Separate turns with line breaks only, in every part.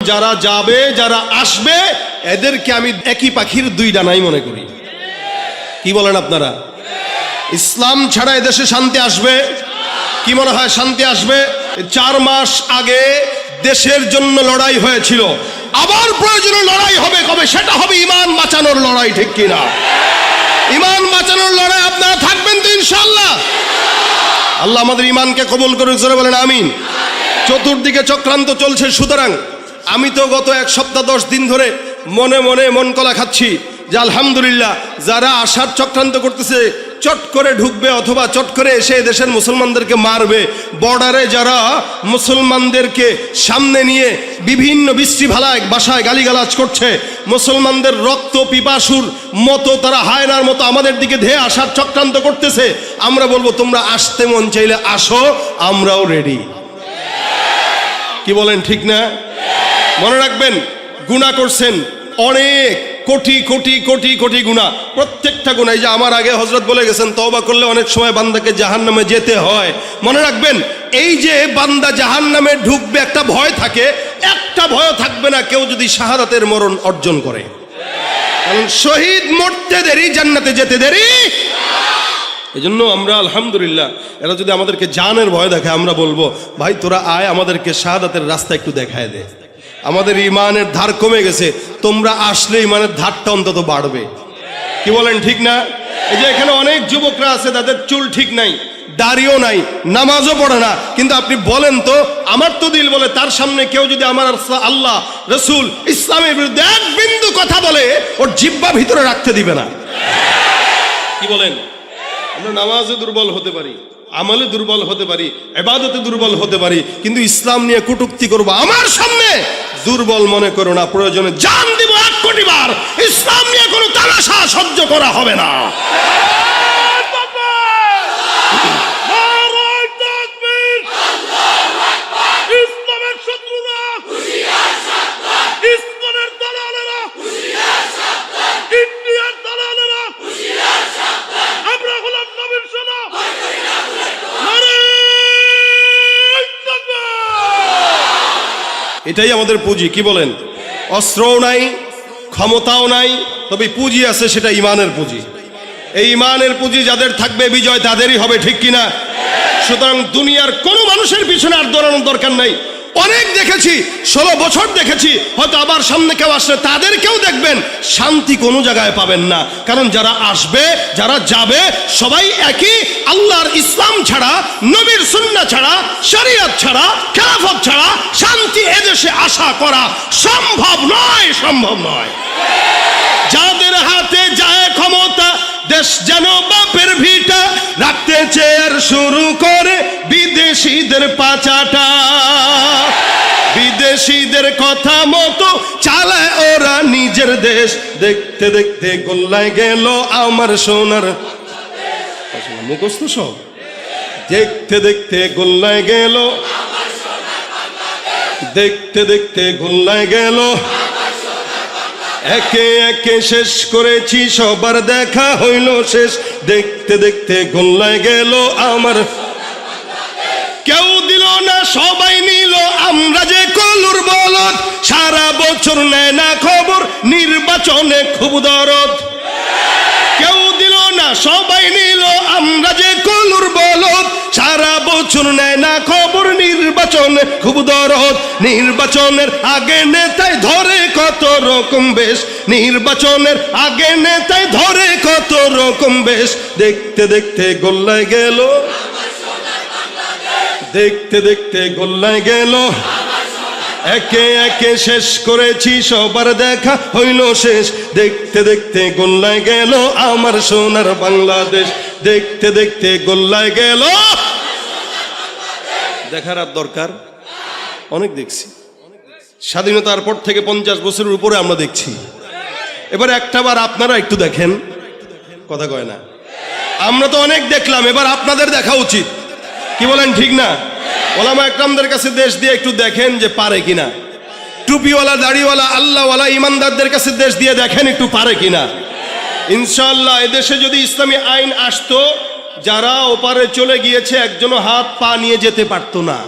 যারা যাবে যারা আসবে এদেরকে আমি একই পাখির দুই ডানাই মনে করি। কি বলেন আপনারা? ইসলাম ছাড়া এদেশে শান্তি আসবে? কি মনে হয় শান্তি আসবে? 4 মাস আগে দেশের জন্য লড়াই হয়েছিল, আবার প্রয়োজনে লড়াই হবে, কবে সেটা হবে ঈমান বাঁচানোর লড়াই, ঠিক কিনা? ঈমান বাঁচানোর লড়াই আপনারা থাকবেন তো ইনশাআল্লাহ? আল্লাহ আমাদের ঈমানকে কবুল করুক, জোরে বলেন আমিন। চতুর্দিকে চক্রান্ত চলছে, সুতরাং আমি তো গত 1 সপ্তাহ 10 দিন ধরে মনে মনে মন কলা খাচ্ছি যে আলহামদুলিল্লাহ যারা আসার চক্রান্ত করতেছে চট করে ঢুকবে অথবা চট করে এসে দেশের মুসলমানদেরকে মারবে, বর্ডারে যারা মুসলমানদেরকে সামনে নিয়ে বিভিন্ন বিশ্রীভালায় বাসায় গালিগালাজ করছে, মুসলমানদের রক্ত পিপাসুর মতো তারা হায়নার মতো আমাদের দিকে ধেয়ে আসার চক্রান্ত করতেছে, আমরা বলবো তোমরা আসতে মন চাইলে আসো, আমরাও রেডি। কি বলেন, ঠিক না? মনে রাখবেন, গুনাহ করছেন অনেক, কোটি কোটি কোটি কোটি গুনাহ, প্রত্যেকটা গুনাহ। এই যে আমার আগে হযরত বলে গেছেন তওবা করলে অনেক সময় বান্দাকে জাহান্নামে যেতে হয়। মনে রাখবেন, এই যে বান্দা জাহান্নামে ঢুকবে একটা ভয় থাকে, একটা ভয় থাকবে না কেউ যদি শাহাদাতের মরণ অর্জন করে। কারণ শহীদ মরতে দেরি, জান্নাতে যেতে দেরি। এজন্য আমরা আলহামদুলিল্লাহ, এরা যদি আমাদেরকে জানের ভয় দেখায় আমরা বলবো ভাই তোরা আয়, আমাদেরকে শাহাদাতের রাস্তা একটু দেখায় দে। আমাদের ঈমানের ধার কমে গেছে, তোমরা আসলে ঈমানের ধারটা অন্তত বাড়বে। কি বলেন, ঠিক না? এই যে এখানে অনেক যুবকরা আছে, তাদের চুল ঠিক নাই, দাড়িও নাই, নামাজও পড়ে না, কিন্তু আপনি বলেন তো, আমার তো দিল বলে তার সামনে কেউ যদি আমার আল্লাহ রসুল ইসলামের বিরুদ্ধে এক বিন্দু কথা বলে ওর জিহ্বা ভিতরে রাখতে দিবে না। কি বলেন? আমরা নামাজে দুর্বল হতে পারি, আমলে দুর্বল হতে পারি, ইবাদতে দুর্বল হতে পারি, কিন্তু ইসলাম নিয়ে কটূক্তি করবো আমার সামনে দুর্বল মনে করো না। প্রয়োজনে জান দিব 1 কোটি বার, ইসলাম নিয়ে কোনো তামাশা সহ্য করা হবে না। এটাই আমাদের পুঁজি। কি বলেন? অস্ত্রও নাই, ক্ষমতাও নাই, তবে পুঁজি আছে, সেটা ঈমানের পুঁজি। এই ঈমানের পুঁজি যাদের থাকবে বিজয় তাদেরই হবে, ঠিক কিনা? সুতরাং দুনিয়ার কোনো মানুষের পিছনে আর দৌড়ানোর দরকার নাই। অনেক দেখেছি, 16 বছর দেখেছি, হয়তো আবার সামনে কেউ আসলে তাদেরকেও দেখবেন, শান্তি কোনো জায়গায় পাবেন না। কারণ যারা আসবে যারা যাবে সবাই একই। আল্লাহর ইসলাম ছাড়া, নবীর সুন্নাহ ছাড়া, শরীয়ত ছাড়া, খেলাফত ছাড়া শান্তি এদেশে আশা করা সম্ভব নয়, সম্ভব নয়। যাদের হাতে যায় ক্ষমতা, দেশ যেন বাপের ভিটা, রাখতে চেয়ার শুরু করে বিদেশিদের পাচাটা। বিদেশিদের কথা মতো চালায় ওরা নিজের দেশ। দেখতে দেখতে গোল্লায় গেল আমার সোনার মুখস্থ সব। দেখতে দেখতে গোল্লায় গেল, দেখতে দেখতে গোল্লায় গেল, একে একে শেষ করেছি সবার দেখা হইল শেষ। দেখতে দেখতে গোল্লায় গেল আমার, কেউ দিল না সবাই নিল, আমরা যে কলুর বলদ, সারা বছর নেয় না খবর, নির্বাচনে খুব দরদ। কেউ দিল না সবাই নিল, আমরা যে কলুর বলদ, সারা বছর নেয় না খবর, নির্বাচনে খুব দরদ। নির্বাচনের আগে নেতায় ধরে কত রকম বেশ, নির্বাচনের আগে নেতায় ধরে কত রকম বেশ। দেখতে দেখতে গোল্লায় গেল, দেখতে দেখতে গোল্লায় গেল, একে একে শেষ করেছি সবার দেখা হইল শেষ। দেখতে দেখতে গোল্লায় গেল আমার সোনার বাংলাদেশ। দেখতে দেখতে গোল্লায় গেল। দেখার আর দরকার অনেক দেখছি, স্বাধীনতার পর থেকে 50 বছরের উপরে আমরা দেখছি। এবার একটাবার আপনারা একটু দেখেন, কথা কয় না, আমরা তো অনেক দেখলাম, এবার আপনাদের দেখা উচিত। কি বলেন, ঠিক না? ওলামা একরামদের কাছে দেশ দিয়ে একটু দেখেন যে পারে কিনা। টুপিওয়ালা, দাড়িওয়ালা, আল্লাহওয়ালা ইমানদারদের কাছে দেশ দিয়ে দেখেন একটু পারে কিনা। ইনশাআল্লাহ এদেশে যদি ইসলামী আইন আসতো, যারা ওপারে চলে গিয়েছে একজনও হাত পা নিয়ে যেতে পারতো না।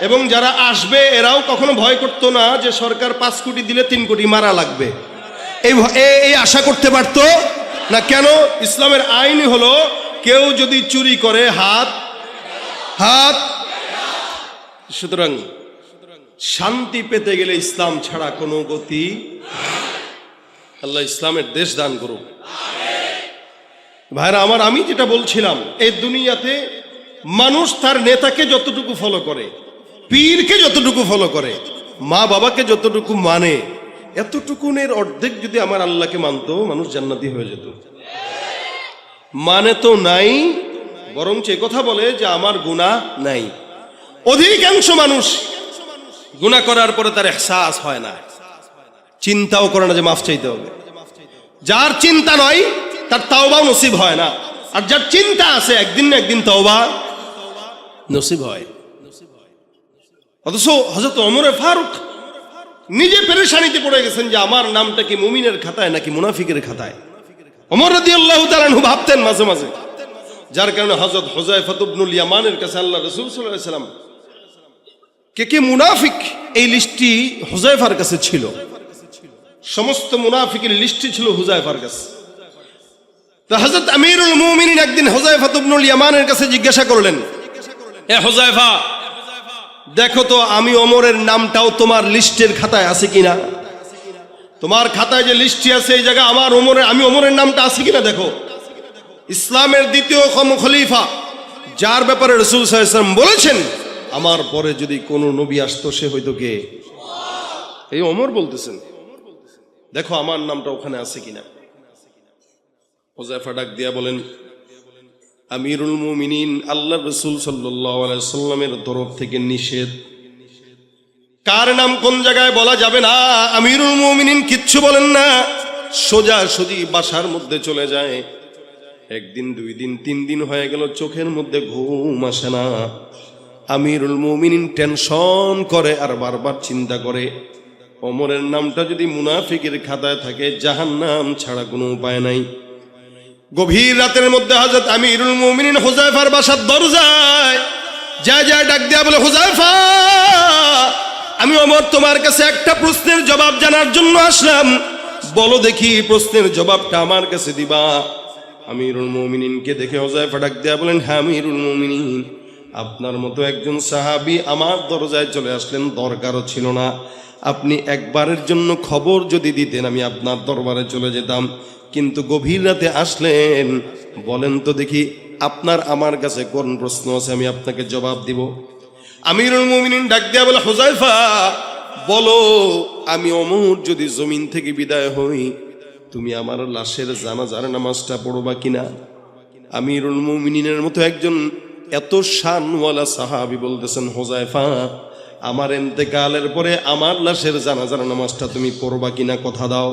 এবং যারা আসবে এরাও কখনো ভয় করতো না যে সরকার 5 কোটি দিলে 3 কোটি মারা লাগবে, এই আশা করতে পারতো না। কেন? ইসলামের আইন হলো কেউ যদি চুরি করে হাত। সুতরাং শান্তি পেতে গেলে ইসলাম ছাড়া কোনো গতি। আল্লাহ ইসলামের দেশ দান করুক। ভাইরা আমার, আমি যেটা বলছিলাম, এই দুনিয়াতে মানুষ তার নেতাকে যতটুকু ফলো করে, পীরকে যতটুকু ফলো করে, মা বাবাকে যতটুকু মানে, এতটুকুনের অর্ধেক যদি আমার আল্লাহকে মানতো, মানুষ জান্নাতি হয়ে যেত। মানে তো নাই, বরং সে কথা বলে যে আমার গুনাহ নাই। অধিকাংশ মানুষ গুনাহ করার পরে তার এহসাস হয় না, চিন্তাও করে না যে মাফ চাইতে হবে। যার চিন্তা নয় তার তাওবা নসিব হয় না, আর যার চিন্তা আছে একদিন না একদিন তাওবা নসিব হয়। অথচ হযরত ওমর ফারুক নিজে পেরেশানিতে পড়ে গেছেন যে আমার নামটা কি মুমিনের খাতায় নাকি মুনাফিকের খাতায়। ওমর রাদিয়াল্লাহু তাআলা আনহু ভাবতেন মাঝে মাঝে, যার কারণে হযরত হুযায়ফা ইবনুল ইয়ামানের কাছে আল্লাহ রাসূল সাল্লাল্লাহু আলাইহি ওয়াসাল্লাম কে মুনাফিক এই লিস্টটি হুযায়ফার কাছে ছিল। সমস্ত মুনাফিকের লিস্টটি ছিল হুযায়ফার কাছে। তো হযরত আমিরুল মুমিনিন একদিন হুযায়ফা ইবনুল ইয়ামানের কাছে জিজ্ঞাসা করলেন, হে হুযায়ফা, দেখো তো আমি ওমরের নামটাও তোমার লিস্টের খাতায় আছে কিনা। তোমার খাতায় যে লিস্টটি আছে এই জায়গায় আমি ওমরের নামটা আছে কিনা দেখো। ইসলামের দ্বিতীয় খলিফা, যার ব্যাপারে রাসূল সাল্লাল্লাহু আলাইহি ওয়াসাল্লাম বলেছেন আমার পরে যদি কোনো নবী আসতো সে হয়তো কে, এই ওমর বলতেছেন, দেখো আমার নামটা ওখানে আছে কিনা। হুযায়ফা ডাক দিয়া বলেন, আমিরুল মুমিনিন, আল্লাহর রাসূল সাল্লাল্লাহু আলাইহি ওয়াসাল্লামের তরফ থেকে নিষেধ, কার নাম কোন জায়গায় বলা যাবে না। আমিরুল মুমিনিন কিচ্ছু বলেন না, সোজা সুজি বাসার মধ্যে চলে যায়। একদিন, 2 দিন, 3 দিন হয়ে গেল, চোখের মধ্যে ঘুম আসে না। আমিরুল মুমিনিন টেনশন করে আর বারবার চিন্তা করে, ওমরের নামটা যদি মুনাফিকের খাতায় থাকে জাহান্নাম ছাড়া কোনো উপায় নাই। গভীর রাতের মধ্যে হযরত আমিরুল মুমিনিন হুযায়ফার বাসার দরজায় যায় ডাক দিয়া বলে, হুযায়ফা, আমি ওমর তোমার কাছে একটা প্রশ্নের জবাব জানার জন্য আসলাম, বলো দেখি প্রশ্নের জবাবটা আমার কাছে দিবা। আমিরুল মুমিনিনকে দেখে হুযায়ফা ডাক দিয়া বলেন, হ্যাঁ আমিরুল মুমিনিন, আপনার মতো একজন সাহাবী আমার দরজায় চলে আসলেন, দরকারও ছিল না। আপনি একবারের জন্য খবর যদি দিতেন আমি আপনার দরবারে চলে যেতাম, কিন্তু গভীর রাতে আসলেন। বলেন তো দেখি আপনার আমার কাছে কোন প্রশ্ন আছে, আমি আপনাকে জবাব দিব। আমিরুল মুমিনিন ডাক দিয়া বলে, হুযায়ফা বলো, আমি ওমর যদি জমিন থেকে বিদায় হই তুমি আমার লাশের জানাজার নামাজটা পড়বা কিনা। আমিরুল মুমিনিনের মতো একজন এত শানওয়ালা সাহাবী বলতেছেন, হুযায়ফা আমার ইন্তেকালের পরে আমার লাশের জানাজার নামাজটা তুমি পড়বা কিনা, কথা দাও।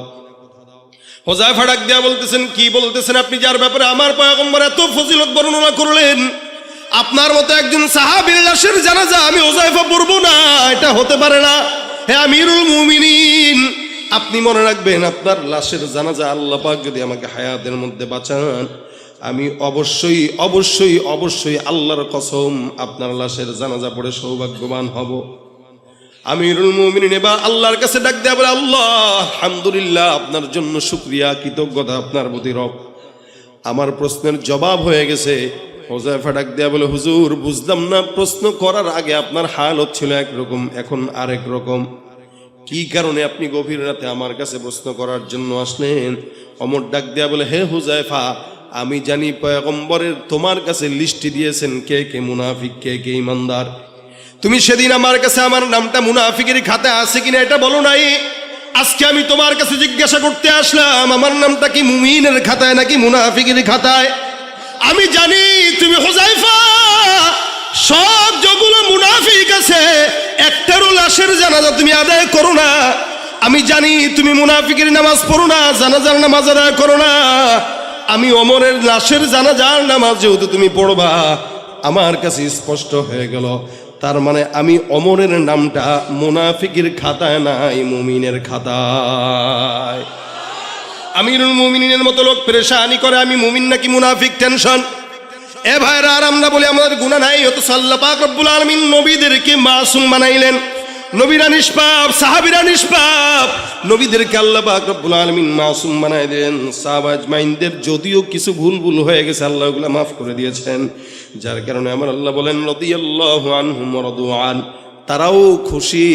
হুযায়ফা ডাক দিয়া বলতেছেন, কি বলতেছেন আপনি, যার ব্যাপারে আমার পয়গম্বর এত ফজিলত বর্ণনা করলেন, আপনার মতো একজন সাহাবীর লাশের জানাজা আমি হুযায়ফা পড়বো না, এটা হতে পারে না। হে আমিরুল মুমিনিন, আপনি মনে রাখবেন আপনার লাশের জানাজা আল্লাহ পাক যদি আমাকে হায়াতের মধ্যে বাঁচান, আমি অবশ্যই অবশ্যই অবশ্যই আল্লাহর কসম আপনার লাশের জানাজা পড়ে সৌভাগ্যবান হব। আমিরুল মুমিনিন এবার আল্লাহর কাছে ডাক দেয়া বলে, আল্লাহ আলহামদুলিল্লাহ, আপনার জন্য শুকরিয়া, কৃতজ্ঞতা আপনার প্রতি রব, আমার প্রশ্নের জবাব হয়ে গেছে। হুযায়ফা ডাক দেয়া বলে, হুজুর বুঝলাম না, প্রশ্ন করার আগে আপনার হাল হচ্ছিল একরকম, এখন আরেক রকম, কি কারণে আপনি গভীর রাতে আমার কাছে প্রশ্ন করার জন্য আসলেন। ওমর ডাক দেয়া বলে, হে হুযায়ফা, আমি জানি পয়গম্বরের তোমার কাছে লিস্ট দিয়েছেন কে কে মুনাফিক, কে কে ইমানদার। তুমি সেদিন আমার কাছে আমার নামটা মুনাফিকের খাতায় আছে কিনা এটা বলো নাই। আজকে আমি তোমার কাছে জিজ্ঞাসা করতে আসলাম আমার নামটা কি মুমিনের খাতায় নাকি মুনাফিকের খাতায়। আমি জানি তুমি হুযায়ফা সব যেগুলো মুনাফিক আছে একটারও লাশের জানাজা তুমি আদায় করো না। আমি জানি তুমি মুনাফিকের নামাজ পড়ো না, জানাজার নামাজ আদায় করো না। আমি ওমরের লাশের জানাজার নামাজ যেহেতু তুমি পড়বা, আমার কাছে স্পষ্ট হয়ে গেল, তার মানে আমি ওমরের নামটা মুনাফিকের খাতায় নাই, মুমিনের খাতায়। আমিরুল মুমিনিনের মতো লোক পেরেশানি করে আমি মুমিন নাকি মুনাফিক টেনশন। এ ভাইরা, আর আমরা বলি আমাদের গুনাহ নাই, অথচ আল্লাহ পাক রব্বুল আলামিন নবীদেরকে মাসুম বানাইলেন। নবীরা নিষ্পাপ, সাহাবীরা নিষ্পাপ, নবীদেরকে আল্লাহ পাক রব্বুল আলামিন মাসুম বানাই দেন। সাহাবা আজমাইনদের যদিও কিছু ভুল হয়ে গেছে, আল্লাহ ওগুলো মাফ করে দিয়েছেন। যার কারণে আমার আল্লাহ বলেন রাদিয়াল্লাহু আনহুম ওয়া রাদু আন, তারাও খুশি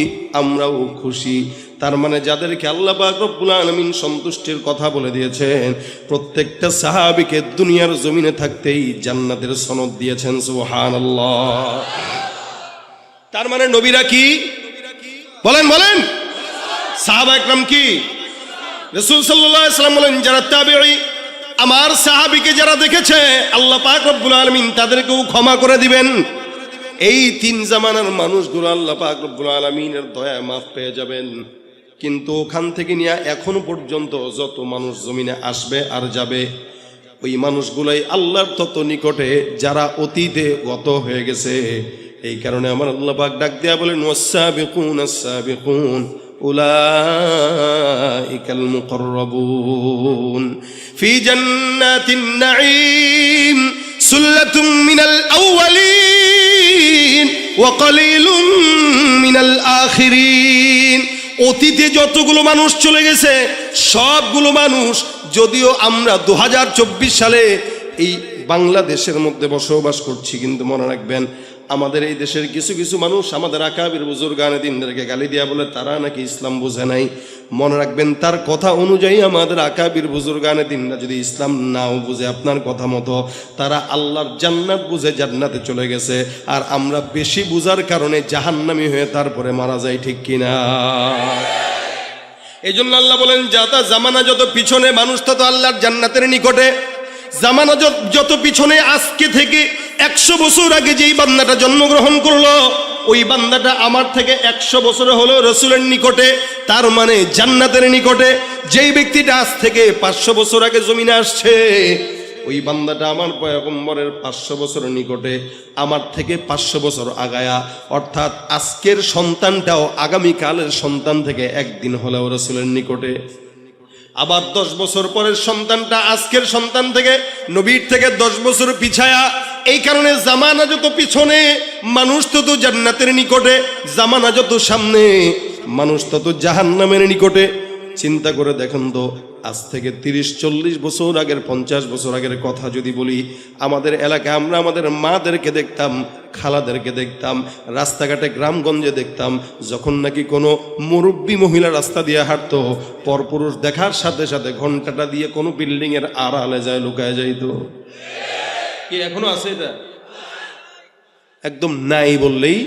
আমরাও খুশি। তার মানে যাদেরকে আল্লাহ পাক রব্বুল আলামিন সন্তুষ্টির কথা বলে দিয়েছেন, প্রত্যেকটা সাহাবীকে দুনিয়ার জমিনে থাকতেই জান্নাতের সনদ দিয়েছেন। সুবহানাল্লাহ। তার মানে নবীরা কি বলেন বলেন, সাহাবা একরাম কি? রাসূল সাল্লাল্লাহু আলাইহি ওয়াসাল্লাম বলেন যারা তাবেঈ, আমার সাহাবীকে যারা দেখেছে আল্লাহ পাক রব্বুল আলামিন তাদেরকেও ক্ষমা করে দিবেন। এই তিন জামানার মানুষগুলো আল্লাহ পাক রব্বুল আলামিনের দয়া মাফ পেয়ে যাবেন। কিন্তু ওখান থেকে নিয়ে এখনো পর্যন্ত যত মানুষ জমিনে আসবে আর যাবে, ওই মানুষগুলাই আল্লাহর তত নিকটে যারা অতীতে গত হয়ে গেছে। এই কারণে আমার আল্লাহ পাক ডাক দেয়া বলেন ওয়াস-সাবিকুন আস-সাবিকুন উলাইকাল মুকাররাবুন ফি জান্নাতিন নাঈম সুল্লাতুম মিনাল আউয়ালিন ওয়া কালিলুম মিনাল আখিরিন। অতীতে যতগুলো মানুষ চলে গেছে সবগুলো মানুষ, যদিও আমরা 2024 সালে এই বাংলাদেশের মধ্যে বসবাস করছি, কিন্তু মনে রাখবেন আমাদের এই দেশের কিছু কিছু মানুষ আমাদের আকাবির বুজুর্গানে দিনদেরকে গালি দিয়া বলে তারা নাকি ইসলাম বোঝে নাই। মনে রাখবেন তার কথা অনুযায়ী আমাদের আকাবির বুজুর্গানে দিনরা যদি ইসলাম নাও বুঝে আপনার কথা মতো, তারা আল্লাহর জান্নাত বুঝে জান্নাতে চলে গেছে। আর আমরা বেশি বুঝার কারণে জাহান্নামী হয়ে তারপরে মারা যাই, ঠিক কিনা? এই জন্য আল্লাহ বলেন যাতা জামানা যত পিছনে মানুষ তত আল্লাহর জান্নাতের নিকটে। জামানা যত পিছনে, আজকে থেকে 100 বছর আগে যেই বান্দাটা জন্মগ্রহণ করলো, ওই বান্দাটা আমার থেকে 100 বছর হলো রসুলের নিকটে, তার মানে জান্নাতের নিকটে। যেই ব্যক্তিটা আজ থেকে 500 বছর আগে জমিনে আসছে, ওই বান্দাটা আমার পয়গম্বরের 500 বছরের নিকটে, আমার থেকে 500 বছর আগায়া। অর্থাৎ আজকের সন্তানটাও আগামীকালের সন্তান থেকে একদিন হলেও রসুলের নিকটে। আবার 10 বছর পরের সন্তানটা আজকের সন্তান থেকে, নবীর থেকে 10 বছর পিছায়া। এই কারণে জামানা যত পিছনে মানুষ তত জান্নাতের নিকটে, জামানা যত সামনে মানুষ তত জাহান্নামের নিকটে। চিন্তা করে দেখেন তো, আজ থেকে 30-40 বছর আগের, 50 বছর আগের কথা যদি বলি, আমাদের এলাকায় আমরা আমাদের মাদেরকে দেখতাম, খালাদেরকে দেখতাম, রাস্তাঘাটে গ্রামগঞ্জে দেখতাম, যখন নাকি কোনো মুরব্বী মহিলা রাস্তা দিয়ে হাঁটতো, পরপুরুষ দেখার সাথে সাথে ঘন্টাটা দিয়ে কোনো বিল্ডিং এর আড়ালে যায় লুকায় যাইতো। কি এখনো আছে এটা? একদম নাই বললেই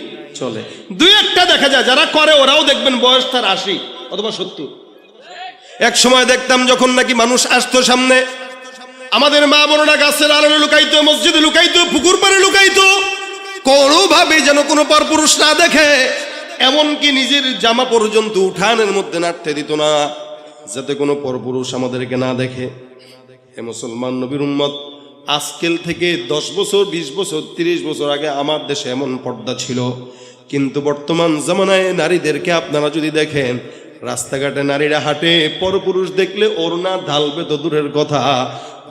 চলে। 2-1টা দেখা যায়, যারা করে ওরাও দেখবেন বয়স তার 80 অথবা 70। এক সময় দেখতাম যখন নাকি মানুষ আসতো সামনে, আমাদের মা বোনেরা গাছের আড়ালে লুকাইতো, মসজিদে লুকাইতো, পুকুর পাড়ে লুকাইতো, কোনোভাবে যেন কোনো পরপুরুষ না দেখে। এমনকি নিজের জামা পর্যন্ত উঠানের মধ্যে নাড়তে দিত না, যাতে কোনো পরপুরুষ আমাদেরকে না দেখে। হে মুসলমান নবীর উম্মত, আজকেল থেকে 10 বছর, 20 বছর, 30 বছর আগে আমার দেশে এমন পর্দা ছিল। কিন্তু বর্তমান জামানায় নারীদেরকে আপনারা যদি দেখেন, রাস্তাঘাটে নারীরা হাঁটে, পরপুরুষ দেখলে ওড়না ঢালবে তো দূরের কথা,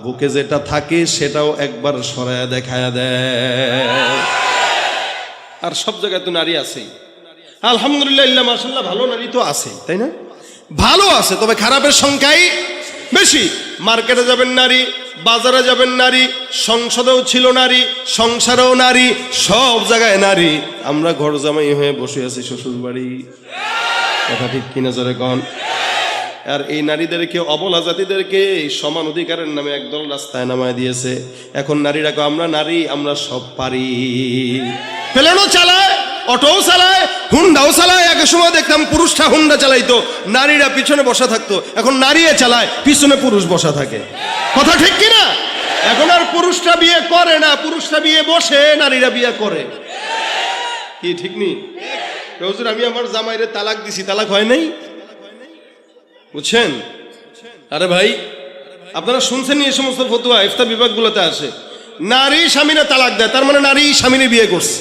বুকে যেটা থাকে সেটাও একবার সরায়া দেখায়া দেয়। আর সব জায়গায় তো নারী আছেই, আলহামদুলিল্লাহ, মাশাআল্লাহ, ভালো নারী তো আছে, তাই না? ভালো আছে, তবে খারাপের সংখ্যাই বেশি। মার্কেটে যাবেন নারী, বাজারে যাবেন নারী, সংসদেও ছিল নারী, সংসারেও নারী, সব জায়গায় নারী। আমরা ঘর জামাই হয়ে বসে আছি শ্বশুর বাড়ি, কথা ঠিক কিনা জোরে কন? আর এই নারীদেরকে, অবলা জাতিদেরকে সমান অধিকারের নামে একদল রাস্তায় নামায় দিয়েছে। এখন নারীরা আমরা নারী, আমরা সব পারি। প্লেনও চালায়, অটোও চালায়, হুন্ডাও চালায়। এক সময় দেখতাম পুরুষরা হুন্ডা চালাইতো, নারীরা পিছনে বসা থাকতো। এখন নারীও চালায়, পিছনে পুরুষ বসা থাকে। কথা ঠিক কিনা? এখন আর পুরুষরা বিয়ে করে না, পুরুষরা বিয়ে বসে, নারীরা বিয়ে করে। কি ঠিক নেই? হুজুর আমি আমার জামাইরে তালাক দিছি, তালাক হয় নাই, বুঝছেন? আরে ভাই, আপনারা শুনছেন এই সমস্ত ফতোয়া ইফতা বিভাগগুলোতে আসে, নারী স্বামীরা তালাক দেয়, তার মানে নারী স্বামীরে বিয়ে করছে।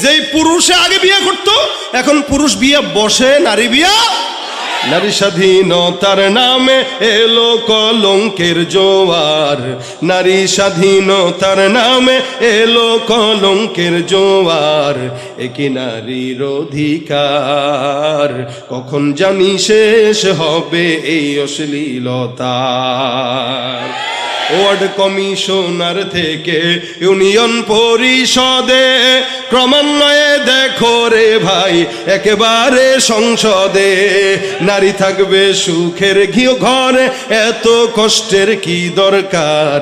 যেই পুরুষে আগে বিয়ে করতো, এখন পুরুষ বিয়ে বসে, নারী বিয়ে নারী স্বাধীনতার নামে এলো কলঙ্কের জোয়ার, নারী স্বাধীনতার নামে এলো কলঙ্কের জোয়ার, একি নারীর অধিকার কখন জানি শেষ হবে এই অশ্লীলতা। ওয়ার্ড কমিশনার থেকে ইউনিয়ন পরিষদে ক্রমান্বয়ে দেখো রে ভাই একেবারে সংসদে, নারী থাকবে সুখের ঘরে এত কষ্টের কি দরকার,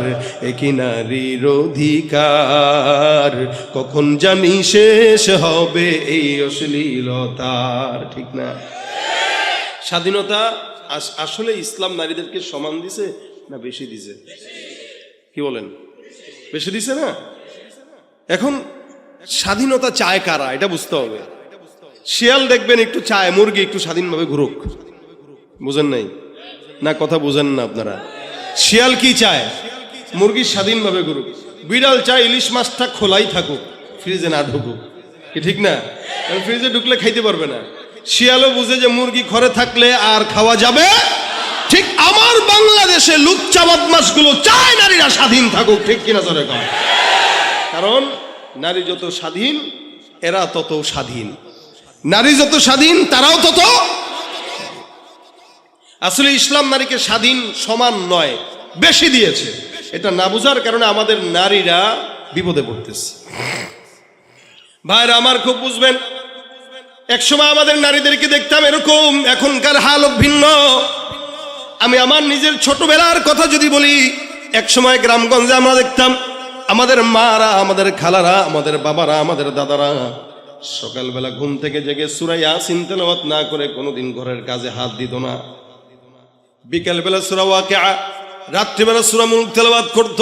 একি নারীর অধিকার কখন জানি শেষ হবে এই অশ্লীলতার। ঠিক না? স্বাধীনতা আসলে ইসলাম নারীদেরকে সমান দিছে না বেশি দিছে? কি বলেন? বেশি দিছে না? এখন স্বাধীনতা চায় কারা এটা বুঝতে হবে। শিয়াল দেখবেন একটু চায় মুরগি একটু স্বাধীনভাবে ঘুরুক, বুঝেন নাই না? কথা বুঝেন না আপনারা? শিয়াল কি চায়? মুরগি স্বাধীনভাবে ঘুরুক। বিড়াল চায় ইলিশ মাছটা খোলাই থাকুক, ফ্রিজে না ঢুকুক। কি ঠিক না? ফ্রিজে ঢুকলে খাইতে পারবে না। শিয়ালও বুঝে যে মুরগি ঘরে থাকলে আর খাওয়া যাবে। ঠিক আমার বাংলাদেশে লুচ্চা বদমাশগুলো চায় নারীরা স্বাধীন থাকুক। ঠিক কিনা জোরে কর? কারণ নারী যত স্বাধীন এরা তত স্বাধীন, নারী যত স্বাধীন তারাও তত। আসলে ইসলাম নারীকে স্বাধীন সমান নয়, বেশি দিয়েছে। এটা না বুঝার কারণে আমাদের নারীরা বিপদে পড়তেছে। ভাইরা আমার খুব বুঝবেন, একসময় আমাদের নারীদেরকে দেখতাম এরকম, এখনকার হাল ভিন্ন। আমি আমার নিজের ছোটবেলার কথা যদি বলি, একসময় গ্রামগঞ্জে আমরা দেখতাম আমাদের মারা, আমাদের খালারা, আমাদের বাবারা, আমাদের দাদারা সকালবেলা ঘুম থেকে জেগে সূরা ইয়াসিন তেলাওয়াত না করে কোনোদিন ঘরের কাজে হাত দিত না। বিকেলবেলা সূরা ওয়াকিয়া, রাত্রিবেলা সূরা মুলক তেলাওয়াত করত।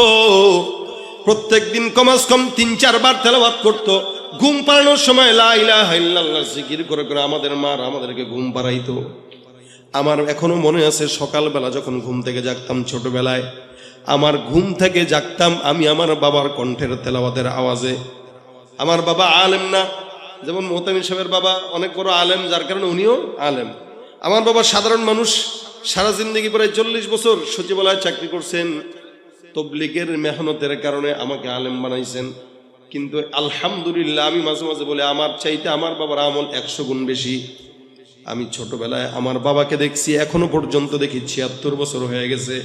প্রত্যেকদিন কমাস কম ৩-৪ বার তেলাওয়াত করত। ঘুম পাড়ানোর সময় লা ইলাহা ইল্লাল্লাহ জিকির করে করে আমাদের মার আমাদেরকে ঘুম পাড়াইতো। আমার এখনো মনে আছে সকালবেলা যখন ঘুম থেকে জাগতাম ছোটবেলায়, আমার ঘুম থেকে জাগতাম আমি আমার বাবার কণ্ঠের তেলাওয়াতের আওয়াজে। আমার বাবা আলেম না, যেমন মোহতামিম সাহেবের বাবা অনেক বড় আলেম, যার কারণে উনিও আলেম। আমার বাবা সাধারণ মানুষ, সারা জিন্দগি প্রায় 40 বছর সচিবালয়ে চাকরি করছেন। তবলিগের মেহনতের কারণে আমাকে আলেম বানাইছেন। কিন্তু আলহামদুলিল্লাহ আমি মাঝে মাঝে বলে আমার চাইতে আমার বাবার আমল 100 গুণ বেশি। আমি ছোটবেলায় আমার বাবাকে দেখছি, এখনো পর্যন্ত দেখি 76 বছর হয়ে গেছে।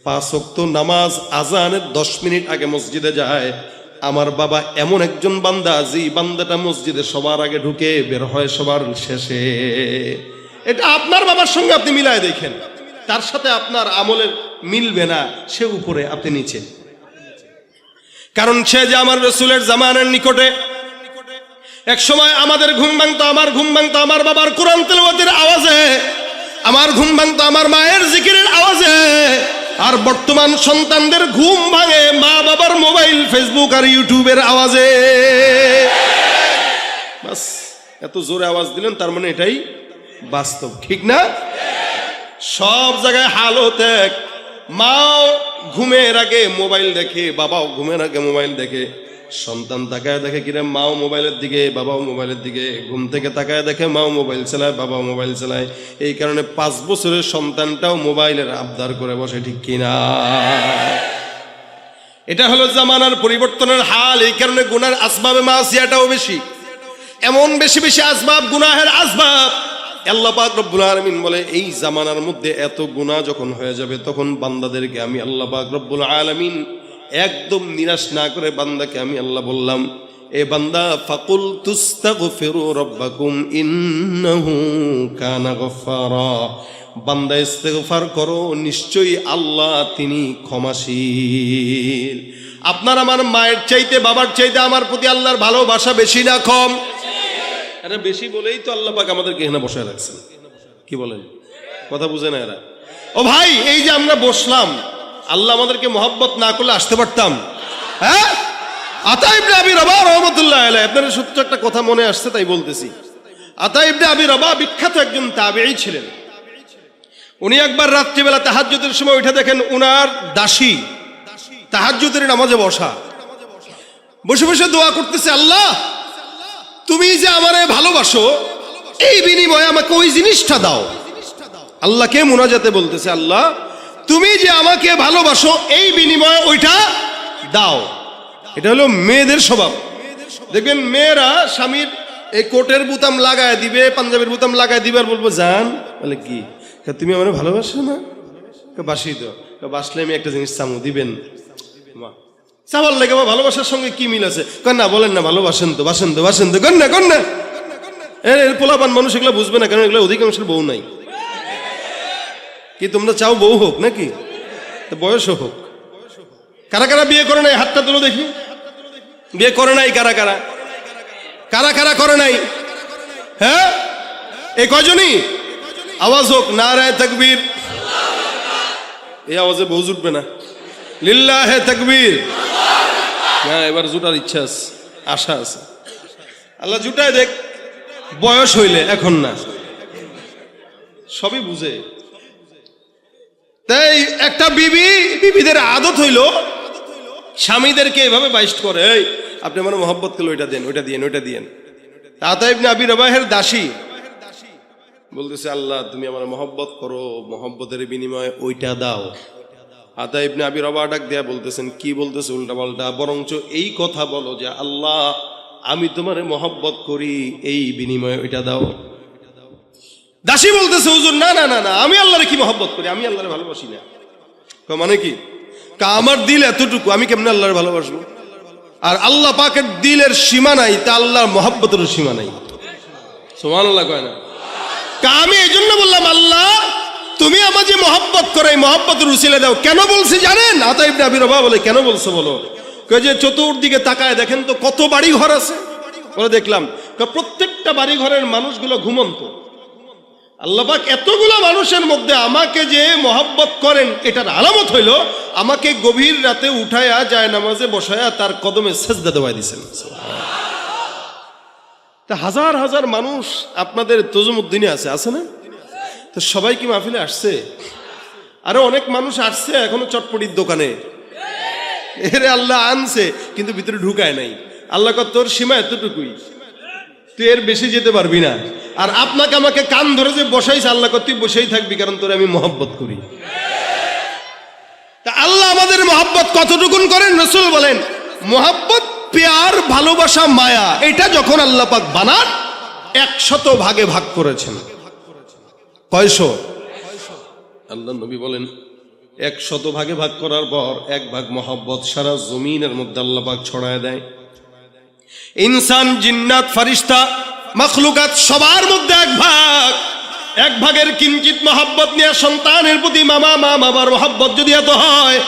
5 ওয়াক্ত নামাজ আজানের 10 মিনিট আগে মসজিদে যায়। আমার বাবা এমন একজন বান্দা, যে বান্দাটা মসজিদে সবার আগে ঢুকে বের হয় সবার শেষে। এটা আপনার বাবার সঙ্গে আপনি মিলায় দেখেন, তার সাথে আপনার আমলের মিলবে না, সে উপরে আপনি নিচে। কারণ সে যে আমার রাসূলের জামানার নিকটে। এক সময় আমাদের ঘুম ভাঙতো, আমার ঘুম ভাঙতো আমার বাবার কোরআন তেলাওয়াতের আওয়াজে, আমার ঘুম ভাঙতো আমার মায়ের জিকিরের আওয়াজে। আর বর্তমান সন্তানদের ঘুম ভাঙে মা বাবার মোবাইল, ফেসবুক আর ইউটিউবের আওয়াজে। বাস, এত জোরে আওয়াজ দিলেন, তার মানে এটাই বাস্তব। ঠিক না? সব জায়গায় হালত এক। মাও ঘুমের আগে মোবাইল দেখে, বাবাও ঘুমের আগে মোবাইল দেখে। সন্তান তাকায় দেখে কিরে মাও মোবাইলের দিকে, বাবাও মোবাইলের দিকে। ঘুম থেকে তাকায় দেখে মাও মোবাইল চালায়, বাবাও মোবাইল চালায়। এই কারণে 5 বছরের সন্তানটাও মোবাইলের আবদার করে বসে। ঠিক কিনা? এটা হলো জামানার পরিবর্তনের হাল। এই কারণে গুনার আসবাবে মাসিয়াটাও বেশি, এমন বেশি বেশি আসবাব, গুনাহের আসবাব। আল্লাহ পাক রব্বুল আলামিন বলে, এই জামানার মধ্যে এত গুনাহ যখন হয়ে যাবে, তখন বান্দাদেরকে আমি আল্লাহ পাক রব্বুল আলামিন একদম নিরাশ না করে বান্দাকে আমি আল্লাহ বললাম, এ বান্দা ফাকুল তুস্তাগফিরু রাব্বাকুম ইন্নাহু কানা গফফারা। বান্দা ইস্তেগফার করো, নিশ্চয়ই আল্লাহ তিনি ক্ষমাশীল। আপনার আমার মায়ের চাইতে, বাবার চাইতে আমার প্রতি আল্লাহর ভালোবাসা বেশি না কম? এরা বেশি বলেই তো আল্লাহ পাক আমাদেরকে এখানে বসায় রাখছেন। কি বলেন? কথা বুঝে না এরা? ও ভাই, এই যে আমরা বসলাম, আল্লাহ আমাদেরকে মহব্বত না করলে আসতে পারতাম? হ্যাঁ? আতা ইবনে আবি রবাহ রাহমাতুল্লাহ আলাইহি, আপনাদের সত্য একটা কথা মনে আসছে তাই বলতেছি। আতা ইবনে আবি রবাহ বিখ্যাত একজন তাবেঈ ছিলেন। উনি একবার রাত্রিবেলা তাহাজ্জুদের সময় উঠে দেখেন উনার দাসী তাহাজ্জুদের নামাজে বসে বসে দোয়া করতেছে, আল্লাহ তুমি যে আমারে ভালোবাসো, এই বিনিময়ে আমাকে ওই জিনিসটা দাও আল্লাহকে মুনাজাতে বলতেছে, আল্লাহ তুমি যে আমাকে ভালোবাসো এই বিনিময়ে ওইটা দাও। এটা হলো মেয়েদের স্বভাব। দেখবেন মেয়েরা স্বামীর এই কোটের বুতাম লাগায় দিবে, পাঞ্জাবের বুতাম লাগায় দিবে, আর বলবো জান, বলে কি তুমি আমার ভালোবাসো না? বাসি তো, বাসলে আমি একটা জিনিস চামু দিবেন। চাওয়ার লেগে ভালোবাসার সঙ্গে কি মিল আছে? না বলেন না, ভালোবাসেন তো, বাসেন তো, বাসেন তো, কন্যা কন্যা। এর পোলাপান মানুষ এগুলো বুঝবে না, কারণ এগুলো অধিকাংশের বউ নাই। কি তোমরা চাও বউ হোক নাকি? বয়সও হোক। কারা কারা বিয়ে করে নাই? হাতটা তুলো দেখি। বিয়ে করে নাই কারা কারা? কারা কারা করে নাই? হ্যাঁ, এই কয়জনই? আওয়াজ হোক, নারায়ে তাকবীর। এই আওয়াজে বউ জুটবে না। লিল্লাহে তাকবীর। হ্যাঁ, এবার জুটার ইচ্ছা আছে, আশা আছে। আল্লাহ জুটায় দেখ, বয়স হইলে, এখন না। সবই বুঝে। তাই একটা বিবিদের আদত হইল স্বামীদেরকে এভাবে বাইস্ট করে, এই আপনি আমার মহব্বত করলে ওইটা দেন, ওইটা দিয়েন, ওইটা দিয়েন। আতা ইবনে আবি রবাহের দাসী বলতেছে, আল্লাহ তুমি আমার মহব্বত করো, মহব্বতের বিনিময়ে ওইটা দাও। আতা ইবনে আবি রবাহ ডাক দেয়া বলতেছেন, কি বলতেছে উল্টা পাল্টা, বরঞ্চ এই কথা বলো যে আল্লাহ আমি তোমার মহব্বত করি, এই বিনিময়ে ওইটা দাও। দাসী বলতেছে, হুজুর না না না না, আমি আল্লাহরে কি মহব্বত করি, আমি আল্লাহরে ভালোবাসি না। মানে কি? আমার দিল এতটুকু, আমি কেমনে আল্লাহরে ভালোবাসবো? আর আল্লাহ পাকের দিলের সীমা নাই, তা আল্লাহর মহব্বতের সীমা নাই। সুবহানাল্লাহ কয় না? আমি এই জন্য বললাম, আল্লাহ তুমি আমার যে মহব্বত করে এই মহব্বতের উসিলা দাও। কেন বলছি জানেন? আতা ইবনে আবি রবাহ বলে, কেন বলছো বলো? কয় যে চতুর্দিকে তাকায় দেখেন তো কত বাড়ি ঘর আছে। বলে দেখলাম, প্রত্যেকটা বাড়ি ঘরের মানুষগুলো ঘুমন্ত। আল্লাহ পাক এতগুলো মানুষের মধ্যে আমাকে যে মহব্বত করেন, এটার আলামত হইল আমাকে গভীর রাতে উঠায়া যায় নামাজে বসায়া তার কদমে সেজদা দেওয়া দিয়েছেন। তা হাজার হাজার মানুষ আপনাদের তজুমুদ্দিনে আছে না? তো সবাই কি মাহফিলে আসছে? আরো অনেক মানুষ আসছে এখনো চটপটির দোকানে। এরে আল্লাহ আনছে কিন্তু ভিতরে ঢুকায় নাই। আল্লাহ কয় তোর সীমা এতটুকুই, তুই এর বেশি যেতে পারবি না। আর আপনাকে আমাকে কান ধরে যে বসাইছে, আল্লাহ কয় তুই বসেই থাকবি, কারণ তোরে আমি মহব্বত করি। তা আল্লাহ আমাদের মহব্বত কতটুকুন করেন? রাসূল বলেন, মহব্বত, প্যার, ভালোবাসা, মায়া, এটা যখন আল্লাহ পাক বানান 100 ভাগে ভাগ করেছেন। কয়শো? আল্লাহ নবী বলেন 100 ভাগে ভাগ করার পর 1 ভাগ মহব্বত সারা জমিনের মধ্যে আল্লাহ পাক ছড়ায় দেয়। ইনসান, জিন্নাত, ফারিস্তা, মাখলুকাত সবার মধ্যে 1 ভাগের কিঞ্চিত মহব্বত নিয়ে সন্তানের প্রতি মা বাবার মহব্বত যদি এত হয়,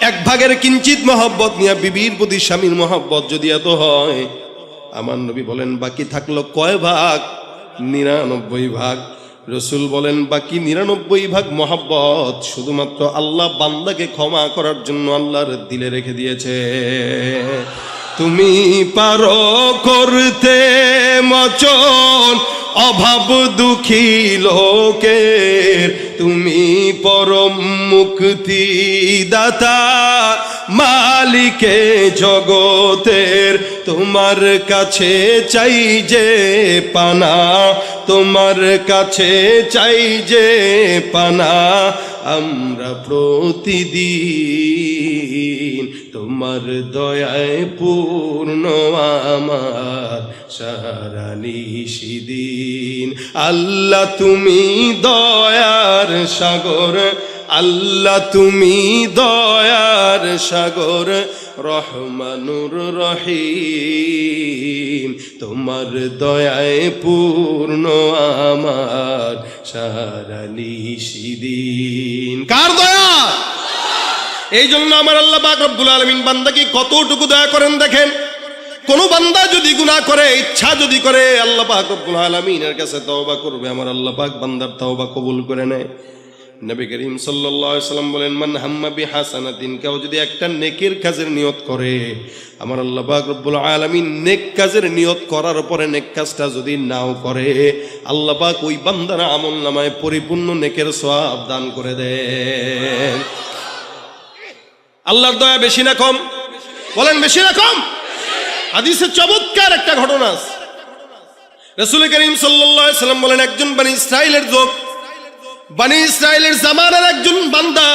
1 ভাগের কিঞ্চিত মহব্বত নিয়ে বিবির প্রতি স্বামীর মহব্বত যদি এত হয়, আমার নবী বলেন বাকি থাকলো কয় ভাগ? 99 ভাগ। রসুল বলেন বাকি 99 ভাগ মহব্বত শুধুমাত্র আল্লাহ বান্দাকে ক্ষমা করার জন্য আল্লাহর দিলে রেখে দিয়েছে। তুমি পারো করতে মোচন অভাব দুঃখী লোকের, তুমি পরম মুক্তি দাতা মালিকে জগতের। তোমার কাছে চাই যে পানা, তোমার কাছে চাই যে পানা, আমরা প্রতিদিন তোমার দয়ায় পূর্ণ আমার সারা নিশিদিন। আল্লাহ তুমি দয়ার সাগর, আল্লাহ তুমি দয়ার সাগর, রহমানুর রহিম, তোমার দয়ায় পূর্ণ আমার সারা নিশিদিন। কার দয়া? এই জন্য আমার আল্লাহ পাক রব্বুল আলামিন বান্দাকে কতটুকু দয়া করেন দেখেন। কোন বান্দা যদি গুনাহ করে, ইচ্ছা যদি করে, আল্লাহ পাক রব্বুল আলামিনের কাছে তওবা করবে, আমার আল্লাহ পাক বান্দার তওবা কবুল করে নেয়। নবী করিম সাল্লাল্লাহু আলাইহি সাল্লাম বলেন, মান হাম্মা বিহাসানাতিন, কেউ যদি একটা নেকের কাজের নিয়ত করে, আমার আল্লাহ পাক রব্বুল আলামিন নেক কাজের নিয়ত করার পরে নেক কাজটা যদি নাও করে, আল্লাহ পাক ওই বান্দার আমলনামায় পরিপূর্ণ নেকের সওয়াব দান করে দেন। আল্লাহর দয়া বেশি না কম? বলেন বেশি না কম? হাদিসে চমৎকার একটা ঘটনা আছে। রাসূল করিম সাল্লাল্লাহু আলাইহি সাল্লাম বলেন, একজন বনি ইসরাইলের লোক বনি ইসরায়েলের জামানার একজন বান্দা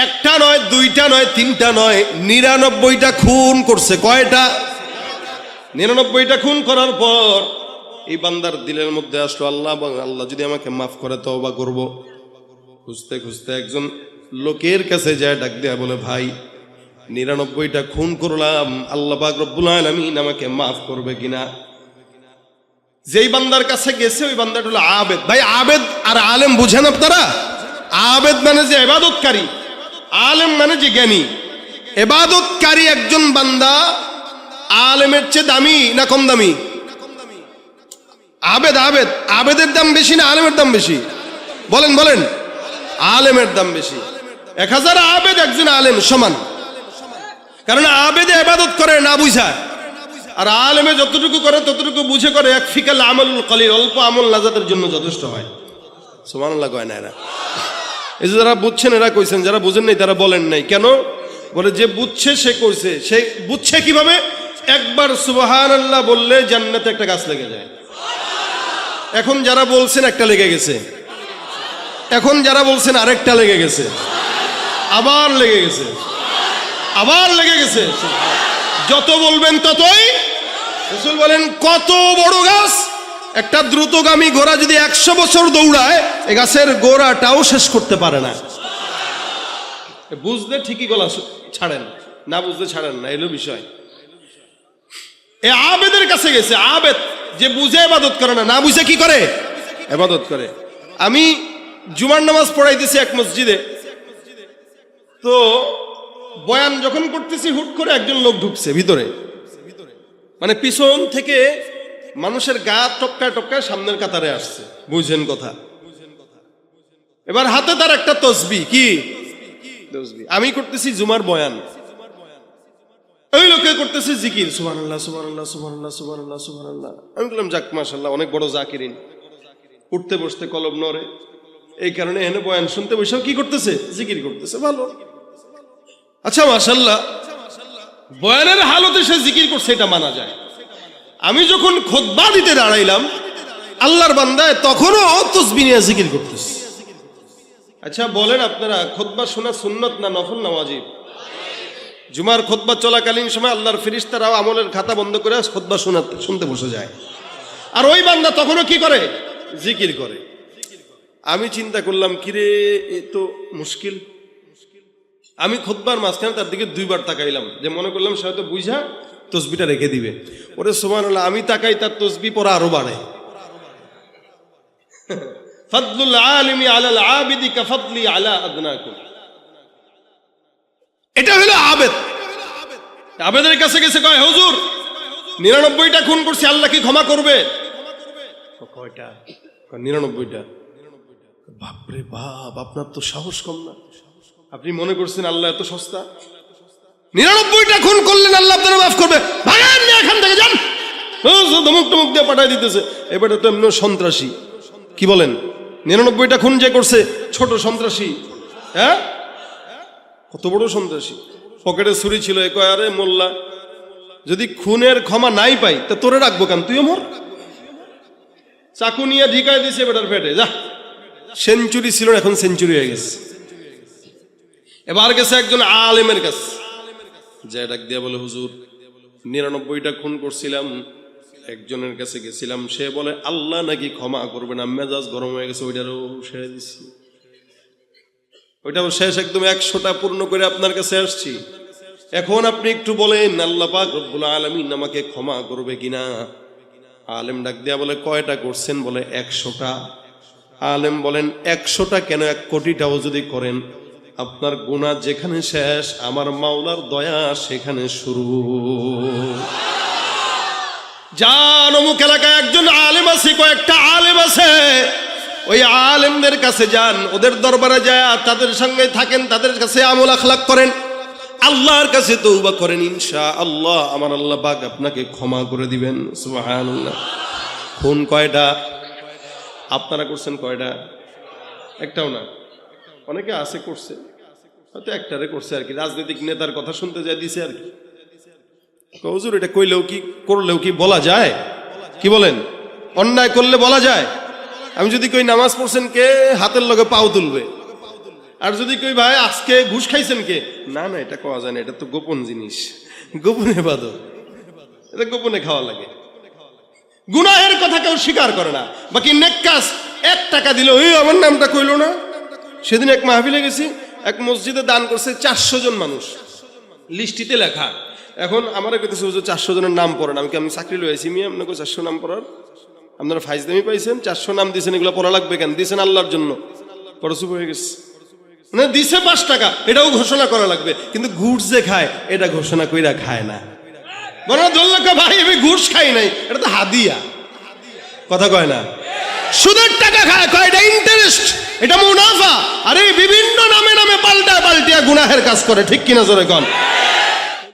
একটা নয়, দুইটা নয়, তিনটা নয়, 99টা খুন করছে। কয়টা? 99টা খুন করার পর এই বান্দার দিলের মধ্যে আসলো, আল্লাহ আল্লাহ যদি আমাকে মাফ করে তওবা করব। খুঁজতে খুঁজতে একজন লোকের কাছে যায়, ডাক দেয়া বলে, ভাই 99টা খুন করলাম, আল্লাহ পাক রব্বুল আলামিন আমাকে মাফ করবে কিনা? যেই বান্দার কাছে গেছে ওই বান্দাটা হলো আবেদ। ভাই আবেদ আর আলেম বুঝেন আপনারা? আবেদ মানে যে ইবাদতকারী, আলেম মানে যে জ্ঞানী। ইবাদতকারী একজন বান্দা আলেমের চেয়ে দামি না কম দামি? আবেদ আবেদ আবেদের দাম বেশি না আলেমের দাম বেশি? বলেন বলেন। আলেমের দাম বেশি। 1000 আবেদ একজন আলেম সমান। কারণ আবেদে ইবাদত করে না বুঝায়, আর আলেমে যতটুকু করে ততটুকু বুঝে করে। এক ফিকাল আমলুল কলিল, অল্প আমল নাজাতের জন্য যথেষ্ট হয়। সুবহানাল্লাহ কয় না এরা? এই যে যারা বুঝছেন এরা কইছেন, যারা বুঝেন নাই তারা বলেন নাই কেন? বলে যে বুঝছে সে কইছে। সে বুঝছে কিভাবে? একবার সুবহানাল্লাহ বললে জান্নাতে একটা গাছ লেগে যায়। এখন যারা বলছেন একটা লেগে গেছে, এখন যারা বলছেন আরেকটা লেগে গেছে, আবার লেগে গেছে, আবার লেগে গেছে। যত বলবেন ততই। রাসূল বলেন কত বড় গাছ, একটা দ্রুতগামী ঘোড়া যদি 100 বছর দৌড়ায় এই গাছের গোড়াটাও শেষ করতে পারে না। বুঝলে ঠিকই গলা ছাড়েন, না বুঝলে ছাড়েন না, এলো বিষয়। এই আবেদের কাছে গেছে। আবেদ যে বুঝে ইবাদত করে না, না বুঝে কি করে? ইবাদত করে। আমি জুমার নামাজ পড়াইতেছি এক মসজিদে, তো বয়ান যখন করতেছি হুট করে একজন লোক ঢুকছে ভিতরে, মানে পিছন থেকে মানুষের গা টপকায় টপকায় সামনের কাতারে আসছে। বুঝছেন কথা? এবার হাতে তার একটা তসবিহ। কি তসবিহ? আমি করতেছি জুমার বয়ান, ওই লোকে করতেছে জিকির, সুবহানাল্লাহ সুবহানাল্লাহ সুবহানাল্লাহ সুবহানাল্লাহ সুবহানাল্লাহ। আমি বললাম যাক মাশাআল্লাহ, অনেক বড় জাকিরিন। উঠতে বসতে কলম নড়ে, এই কারণে এখানে বয়ান শুনতে বসেও কি করতেছে? জিকির করতেছে। ভালো, আচ্ছা মাশাআল্লাহ। বয়ানের হালতে সে জিকির করছে, এটা মানা যায়। আমি যখন খুতবা দিতে দাঁড়াইলাম আল্লাহর বান্দায়, তখনও তাসবিহ নিয়ে জিকির করতেছে। আচ্ছা বলেন আপনারা, খুতবা শোনা সুন্নত না নফল না ওয়াজিব? জুমার খুতবা চলাকালীন সময় আল্লাহর ফেরেশতারাও আমলের খাতা বন্ধ করে খুতবা শুনতে বসে যায়, আর ওই বান্দা তখনও কি করে? জিকির করে। আমি চিন্তা করলাম কিরে, এ তো মুশকিল। আমি খুতবার মাঝখানে তার দিকে 2 বার তাকাইলাম, যে মনে করলাম সে হয়তো বুঝা তসবিটা রেখে দিবে। ওরে সুবহানাল্লাহ, আমি তাকাই তার তসবিহ পড়া আরো বাড়ে। ফাদলুল আলিমি আলাল আবিদি কাফাদলি আলা আদনাকুম। এটা হলো আবেদ। আবেদের কাছে গেছে, কয় হুজুর 99টা খুন করছি, আল্লাহ কি ক্ষমা করবে? কয়টা? 99টা। বাপরে বাপ, আপনার তো সাহস কম না। আপনি মনে করছেন আল্লাহ এত সস্তা? 99টা খুন করলেন আল্লাহ আপনারা মাফ করবে? ভাগেন না এখান থেকে, যান। ধমক টমক দিয়ে পাঠাই দিতেছে। এবারে তো এমনি সন্ত্রাসী। কি বলেন? 99টা খুন যে করছে ছোট সন্ত্রাসী? হ্যাঁ, কত বড় সন্ত্রাসী। পকেটে ছুরি ছিল। এ কয়, আরে মোল্লা, যদি খুনের ক্ষমা নাই পাই তা তোরে রাখবো কেন? তুইও মর। চাকু নিয়ে ঢিকাই দিছে বেটার পেটে। যা, সেঞ্চুরি ছিল এখন সেঞ্চুরি হয়ে গেছে। এবার গেছে একজন আলেমের কাছে, যে ডাক দিয়া বলে, হুজুর 99টা খুন করছিলাম, একজনের কাছে গেছিলাম, সে বলে আল্লাহ নাকি ক্ষমা করবে না। মেজাজ গরম হয়ে গেছে, ওইটারও শেষ দিচ্ছি, ওইটাও শেষ একদম 100টা পূর্ণ করে আপনার কাছে আসছি। এখন আপনি একটু বলেন আল্লাহ পাক রব্বুল আলামিন আমাকে ক্ষমা করবে কিনা? আলেম ডাক দিয়া বলে, কয়টা করছেন? বলে 100টা। আলেম বলেন 100টা কেন, 1 কোটিটাও যদি করেন আপনার গুনাহ যেখানে শেষ আমার মাওলার দয়া সেখানে শুরু। যান অমুক এলাকায় একজন আলেম আছে, কয়েকটা আলেম আছে, ওই আলেমদের কাছে যান, ওদের দরবারে যায় তাদের সঙ্গে থাকেন, তাদের কাছে আমল আখলাক করেন, আল্লাহর কাছে তওবা করেন, ইনশাআল্লাহ আমার আল্লাহ পাক আপনাকে ক্ষমা করে দিবেন। সুবহানাল্লাহ। খুন কয়টা? আপনারা করছেন কয়টা? একটাও না। অনেকে আছে করছে, হয়তো একটারে করছে আর কি, রাজনৈতিক নেতার কথা শুনতে যায় দিছে আর কি। হুজুর এটা কইলেও কি করলেও কি বলা যায়? কি বলেন? অন্যায় করলে বলা যায়? আমি যদি কই নামাজ পড়ছেন কে, হাতের লগে পাও তুলবে। আর যদি কই ভাই আজকে ঘুষ খাইছেন কে, না না এটা কোয়া যায় না, এটা তো গোপন জিনিস, গোপনে ইবাদত, এটা গোপনে খাওয়া লাগে। গুনাহের কথা কেউ স্বীকার করে না, বাকি নেক কাজ 1 টাকা দিল, ওই আমার নামটা কইলো না। সেদিন এক মাহফিলে গেছি, এক মসজিদে দান করছে 400 জন মানুষ, লিস্টিতে লেখা। এখন আমার কইতেছে হুজুর 400 জনের নাম পড়েন। আমি চাকরি লইছি, আমি আপনাকে 400 নাম পড়ার, আপনারা ফাইজদামি পাইছেন, 400 নাম দিয়েছেন, এগুলো পড়া লাগবে কেন? দিয়েছেন আল্লাহর জন্য, পড়া চুপ হয়ে গেছে। মানে দিছে 5 টাকা, এটাও ঘোষণা করা লাগবে, কিন্তু ঘুষ যে খায় এটা ঘোষণা কইরা খায় না। বলে ধরল ভাই আমি ঘুষ খাই নাই, এটা তো হাদিয়া, কথা কয় না। সুদের টাকা খায়, কয় এটা ইন্টারেস্ট, এটা মুনাফা। আরে বিভিন্ন নামে নামে পাল্টা পাল্টিয়া গুনাহের কাজ করে, ঠিক কিনা জোরে কন।